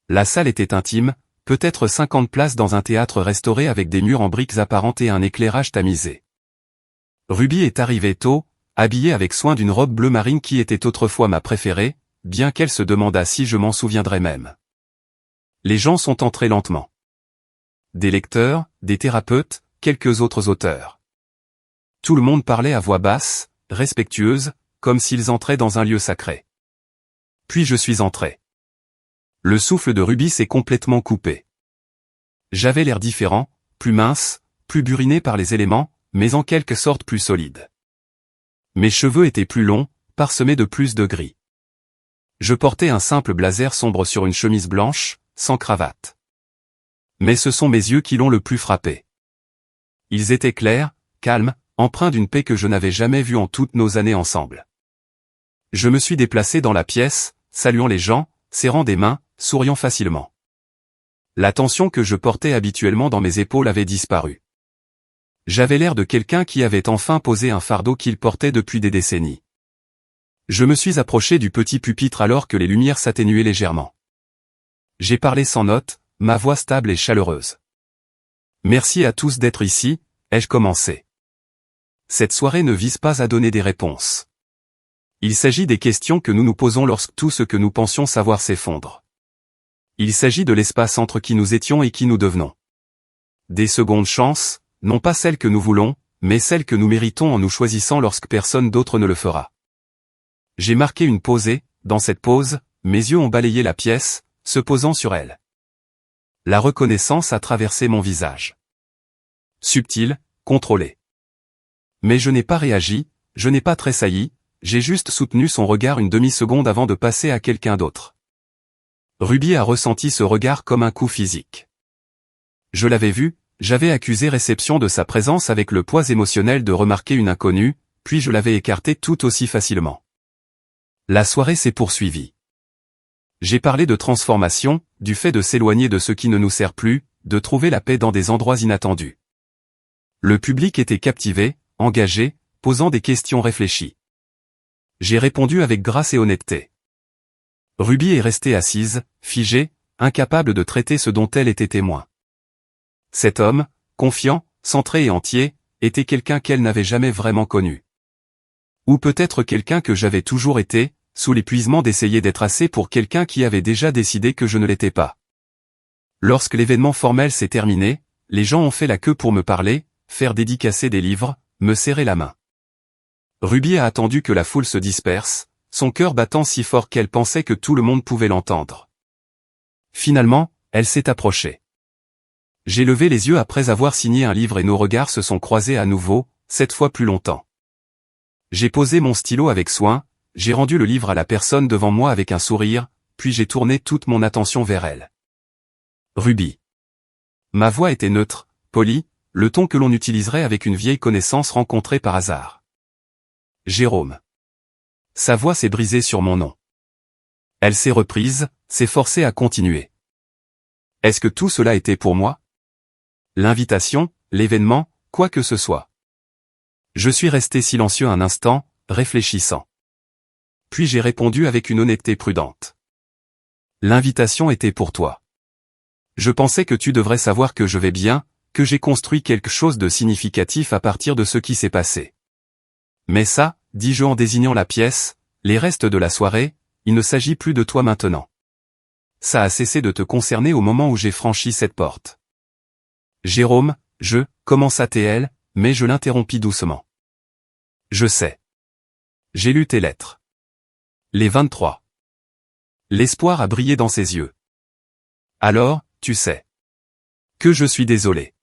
La salle était intime, peut-être 50 places dans un théâtre restauré avec des murs en briques apparentes et un éclairage tamisé. Ruby est arrivée tôt, habillée avec soin d'une robe bleu marine qui était autrefois ma préférée, bien qu'elle se demandât si je m'en souviendrais même. Les gens sont entrés lentement. Des lecteurs, des thérapeutes, quelques autres auteurs. Tout le monde parlait à voix basse, respectueuse, comme s'ils entraient dans un lieu sacré. Puis je suis entré. Le souffle de Ruby s'est complètement coupé. J'avais l'air différent, plus mince, plus buriné par les éléments, mais en quelque sorte plus solide. Mes cheveux étaient plus longs, parsemés de plus de gris. Je portais un simple blazer sombre sur une chemise blanche, sans cravate. Mais ce sont mes yeux qui l'ont le plus frappé. Ils étaient clairs, calmes, empreints d'une paix que je n'avais jamais vue en toutes nos années ensemble. Je me suis déplacé dans la pièce, saluant les gens, serrant des mains, souriant facilement. La tension que je portais habituellement dans mes épaules avait disparu. J'avais l'air de quelqu'un qui avait enfin posé un fardeau qu'il portait depuis des décennies. Je me suis approché du petit pupitre alors que les lumières s'atténuaient légèrement. J'ai parlé sans note, ma voix stable et chaleureuse. Merci à tous d'être ici, ai-je commencé. Cette soirée ne vise pas à donner des réponses. Il s'agit des questions que nous nous posons lorsque tout ce que nous pensions savoir s'effondre. Il s'agit de l'espace entre qui nous étions et qui nous devenons. Des secondes chances, non pas celles que nous voulons, mais celles que nous méritons en nous choisissant lorsque personne d'autre ne le fera. J'ai marqué une pause et, dans cette pause, mes yeux ont balayé la pièce, se posant sur elle. La reconnaissance a traversé mon visage. Subtil, contrôlé. Mais je n'ai pas réagi, je n'ai pas tressailli, j'ai juste soutenu son regard une demi-seconde avant de passer à quelqu'un d'autre. Ruby a ressenti ce regard comme un coup physique. Je l'avais vu, j'avais accusé réception de sa présence avec le poids émotionnel de remarquer une inconnue, puis je l'avais écartée tout aussi facilement. La soirée s'est poursuivie. J'ai parlé de transformation, du fait de s'éloigner de ce qui ne nous sert plus, de trouver la paix dans des endroits inattendus. Le public était captivé, engagé, posant des questions réfléchies. J'ai répondu avec grâce et honnêteté. Ruby est restée assise, figée, incapable de traiter ce dont elle était témoin. Cet homme, confiant, centré et entier, était quelqu'un qu'elle n'avait jamais vraiment connu. Ou peut-être quelqu'un que j'avais toujours été, sous l'épuisement d'essayer d'être assez pour quelqu'un qui avait déjà décidé que je ne l'étais pas. Lorsque l'événement formel s'est terminé, les gens ont fait la queue pour me parler, faire dédicacer des livres, me serrer la main. Ruby a attendu que la foule se disperse, son cœur battant si fort qu'elle pensait que tout le monde pouvait l'entendre. Finalement, elle s'est approchée. J'ai levé les yeux après avoir signé un livre et nos regards se sont croisés à nouveau, cette fois plus longtemps. J'ai posé mon stylo avec soin, j'ai rendu le livre à la personne devant moi avec un sourire, puis j'ai tourné toute mon attention vers elle. Ruby. Ma voix était neutre, polie, le ton que l'on utiliserait avec une vieille connaissance rencontrée par hasard. Jérôme. Sa voix s'est brisée sur mon nom. Elle s'est reprise, s'est forcée à continuer. Est-ce que tout cela était pour moi? L'invitation, l'événement, quoi que ce soit. Je suis resté silencieux un instant, réfléchissant. Puis j'ai répondu avec une honnêteté prudente. L'invitation était pour toi. Je pensais que tu devrais savoir que je vais bien, que j'ai construit quelque chose de significatif à partir de ce qui s'est passé. Mais ça, dis-je en désignant la pièce, les restes de la soirée, il ne s'agit plus de toi maintenant. Ça a cessé de te concerner au moment où j'ai franchi cette porte. Jérôme, commença T.L., mais je l'interrompis doucement. Je sais. J'ai lu tes lettres. Les 23. L'espoir a brillé dans ses yeux. Alors, tu sais. Que je suis désolé.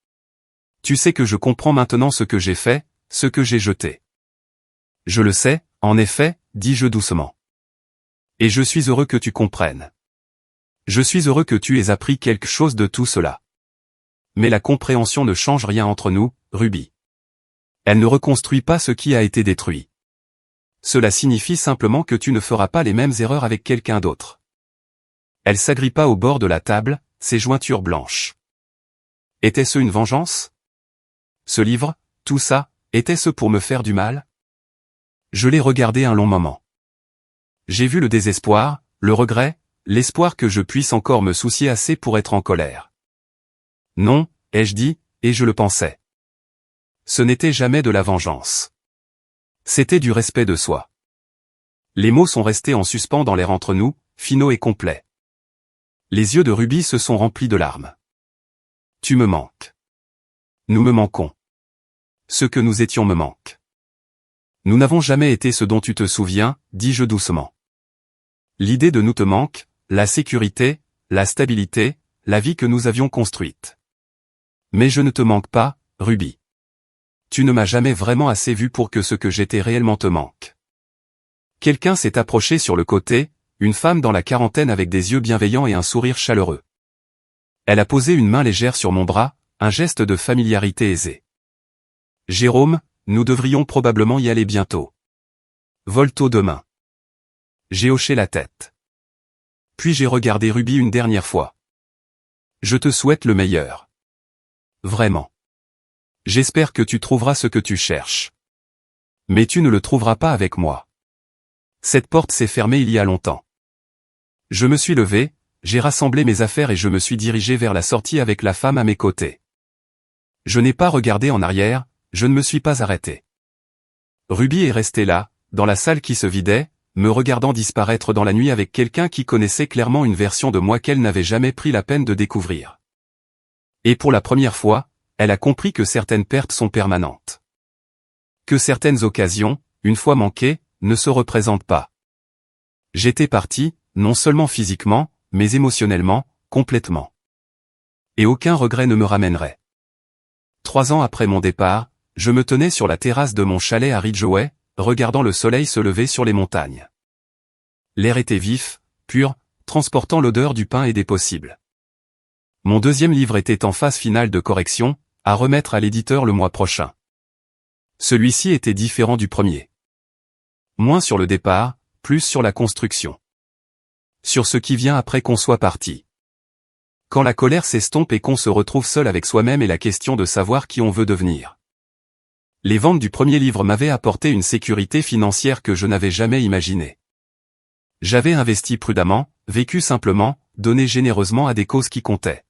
Tu sais que je comprends maintenant ce que j'ai fait, ce que j'ai jeté. Je le sais, en effet, dis-je doucement. Et je suis heureux que tu comprennes. Je suis heureux que tu aies appris quelque chose de tout cela. Mais la compréhension ne change rien entre nous, Ruby. Elle ne reconstruit pas ce qui a été détruit. Cela signifie simplement que tu ne feras pas les mêmes erreurs avec quelqu'un d'autre. Elle s'agrippa au bord de la table, ses jointures blanches. Était-ce une vengeance? Ce livre, tout ça, était-ce pour me faire du mal? Je l'ai regardé un long moment. J'ai vu le désespoir, le regret, l'espoir que je puisse encore me soucier assez pour être en colère. Non, ai-je dit, et je le pensais. Ce n'était jamais de la vengeance. C'était du respect de soi. Les mots sont restés en suspens dans l'air entre nous, finaux et complets. Les yeux de Ruby se sont remplis de larmes. Tu me manques. Nous me manquons. Ce que nous étions me manque. Nous n'avons jamais été ce dont tu te souviens, dis-je doucement. L'idée de nous te manque, la sécurité, la stabilité, la vie que nous avions construite. Mais je ne te manque pas, Ruby. Tu ne m'as jamais vraiment assez vu pour que ce que j'étais réellement te manque. Quelqu'un s'est approché sur le côté, une femme dans la quarantaine avec des yeux bienveillants et un sourire chaleureux. Elle a posé une main légère sur mon bras, un geste de familiarité aisé. Jérôme, nous devrions probablement y aller bientôt. Vole-t-on demain? J'ai hoché la tête. Puis j'ai regardé Ruby une dernière fois. Je te souhaite le meilleur. Vraiment. J'espère que tu trouveras ce que tu cherches. Mais tu ne le trouveras pas avec moi. Cette porte s'est fermée il y a longtemps. Je me suis levé, j'ai rassemblé mes affaires et je me suis dirigé vers la sortie avec la femme à mes côtés. Je n'ai pas regardé en arrière, je ne me suis pas arrêté. Ruby est restée là, dans la salle qui se vidait, me regardant disparaître dans la nuit avec quelqu'un qui connaissait clairement une version de moi qu'elle n'avait jamais pris la peine de découvrir. Et pour la première fois, elle a compris que certaines pertes sont permanentes. Que certaines occasions, une fois manquées, ne se représentent pas. J'étais parti, non seulement physiquement, mais émotionnellement, complètement. Et aucun regret ne me ramènerait. 3 ans après mon départ, je me tenais sur la terrasse de mon chalet à Ridgeway, regardant le soleil se lever sur les montagnes. L'air était vif, pur, transportant l'odeur du pain et des possibles. Mon deuxième livre était en phase finale de correction, à remettre à l'éditeur le mois prochain. Celui-ci était différent du premier. Moins sur le départ, plus sur la construction. Sur ce qui vient après qu'on soit parti. Quand la colère s'estompe et qu'on se retrouve seul avec soi-même et la question de savoir qui on veut devenir. Les ventes du premier livre m'avaient apporté une sécurité financière que je n'avais jamais imaginée. J'avais investi prudemment, vécu simplement, donné généreusement à des causes qui comptaient.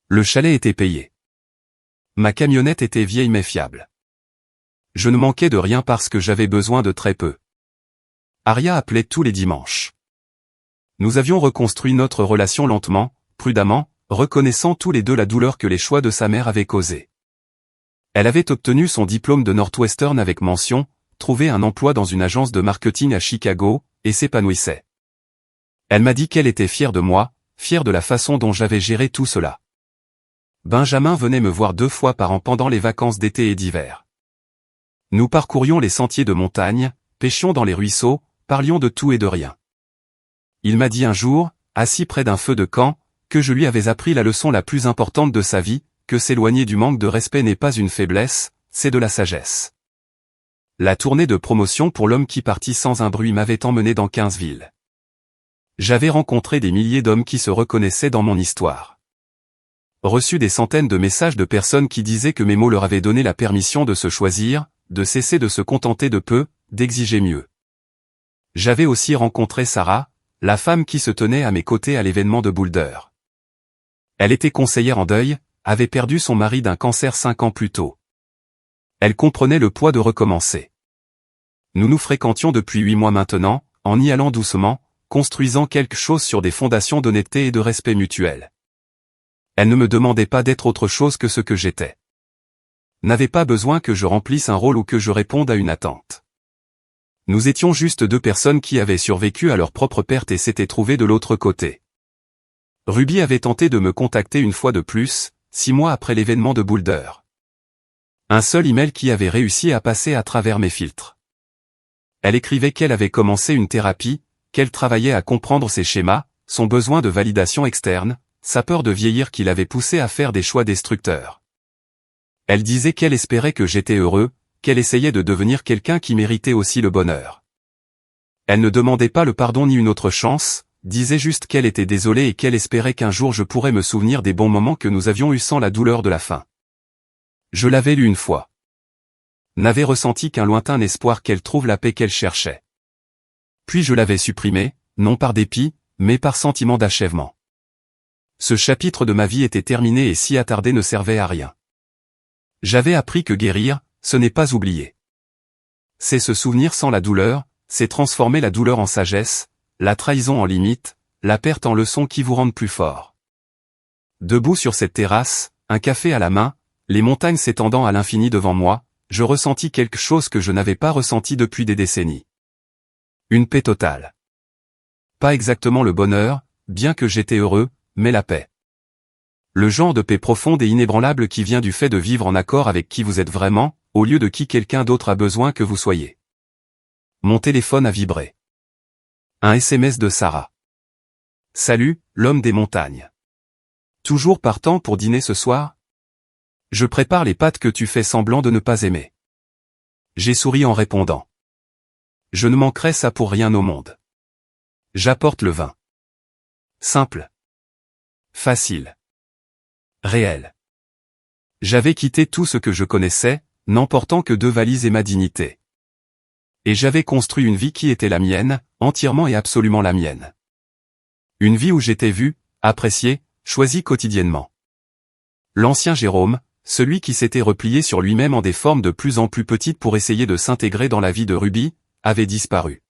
Le chalet était payé. Ma camionnette était vieille mais fiable. Je ne manquais de rien parce que j'avais besoin de très peu. Aria appelait tous les dimanches. Nous avions reconstruit notre relation lentement, prudemment, reconnaissant tous les deux la douleur que les choix de sa mère avaient causée. Elle avait obtenu son diplôme de Northwestern avec mention, trouvé un emploi dans une agence de marketing à Chicago, et s'épanouissait. Elle m'a dit qu'elle était fière de moi, fière de la façon dont j'avais géré tout cela. Benjamin venait me voir 2 fois par an pendant les vacances d'été et d'hiver. Nous parcourions les sentiers de montagne, pêchions dans les ruisseaux, parlions de tout et de rien. Il m'a dit un jour, assis près d'un feu de camp, que je lui avais appris la leçon la plus importante de sa vie, que s'éloigner du manque de respect n'est pas une faiblesse, c'est de la sagesse. La tournée de promotion pour l'homme qui partit sans un bruit m'avait emmené dans 15 villes. J'avais rencontré des milliers d'hommes qui se reconnaissaient dans mon histoire. Reçu des centaines de messages de personnes qui disaient que mes mots leur avaient donné la permission de se choisir, de cesser de se contenter de peu, d'exiger mieux. J'avais aussi rencontré Sarah, la femme qui se tenait à mes côtés à l'événement de Boulder. Elle était conseillère en deuil, avait perdu son mari d'un cancer 5 ans plus tôt. Elle comprenait le poids de recommencer. Nous nous fréquentions depuis 8 mois maintenant, en y allant doucement, construisant quelque chose sur des fondations d'honnêteté et de respect mutuel. Elle ne me demandait pas d'être autre chose que ce que j'étais. N'avait pas besoin que je remplisse un rôle ou que je réponde à une attente. Nous étions juste 2 personnes qui avaient survécu à leur propre perte et s'étaient trouvées de l'autre côté. Ruby avait tenté de me contacter une fois de plus, 6 mois après l'événement de Boulder. Un seul email qui avait réussi à passer à travers mes filtres. Elle écrivait qu'elle avait commencé une thérapie, qu'elle travaillait à comprendre ses schémas, son besoin de validation externe, sa peur de vieillir qui l'avait poussée à faire des choix destructeurs. Elle disait qu'elle espérait que j'étais heureux, qu'elle essayait de devenir quelqu'un qui méritait aussi le bonheur. Elle ne demandait pas le pardon ni une autre chance, disait juste qu'elle était désolée et qu'elle espérait qu'un jour je pourrais me souvenir des bons moments que nous avions eus sans la douleur de la fin. Je l'avais lu une fois. N'avais ressenti qu'un lointain espoir qu'elle trouve la paix qu'elle cherchait. Puis je l'avais supprimé, non par dépit, mais par sentiment d'achèvement. Ce chapitre de ma vie était terminé et s'y attarder ne servait à rien. J'avais appris que guérir, ce n'est pas oublier. C'est se souvenir sans la douleur, c'est transformer la douleur en sagesse, la trahison en limite, la perte en leçon qui vous rendent plus fort. Debout sur cette terrasse, un café à la main, les montagnes s'étendant à l'infini devant moi, je ressentis quelque chose que je n'avais pas ressenti depuis des décennies. Une paix totale. Pas exactement le bonheur, bien que j'étais heureux, mais la paix. Le genre de paix profonde et inébranlable qui vient du fait de vivre en accord avec qui vous êtes vraiment, au lieu de qui quelqu'un d'autre a besoin que vous soyez. Mon téléphone a vibré. Un SMS de Sarah. Salut, l'homme des montagnes. Toujours partant pour dîner ce soir? Je prépare les pâtes que tu fais semblant de ne pas aimer. J'ai souri en répondant. Je ne manquerai ça pour rien au monde. J'apporte le vin. Simple. Facile. Réel. J'avais quitté tout ce que je connaissais, n'emportant que 2 valises et ma dignité. Et j'avais construit une vie qui était la mienne, entièrement et absolument la mienne. Une vie où j'étais vu, apprécié, choisi quotidiennement. L'ancien Jérôme, celui qui s'était replié sur lui-même en des formes de plus en plus petites pour essayer de s'intégrer dans la vie de Ruby, avait disparu.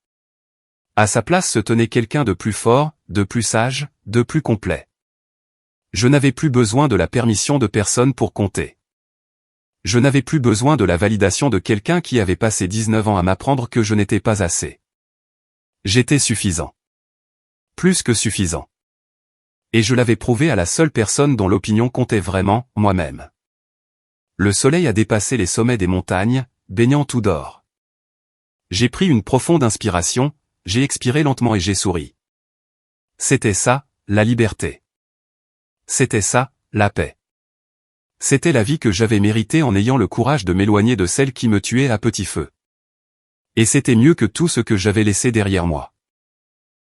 À sa place se tenait quelqu'un de plus fort, de plus sage, de plus complet. Je n'avais plus besoin de la permission de personne pour compter. Je n'avais plus besoin de la validation de quelqu'un qui avait passé 19 ans à m'apprendre que je n'étais pas assez. J'étais suffisant. Plus que suffisant. Et je l'avais prouvé à la seule personne dont l'opinion comptait vraiment, moi-même. Le soleil a dépassé les sommets des montagnes, baignant tout d'or. J'ai pris une profonde inspiration, j'ai expiré lentement et j'ai souri. C'était ça, la liberté. C'était ça, la paix. C'était la vie que j'avais méritée en ayant le courage de m'éloigner de celle qui me tuait à petit feu. Et c'était mieux que tout ce que j'avais laissé derrière moi.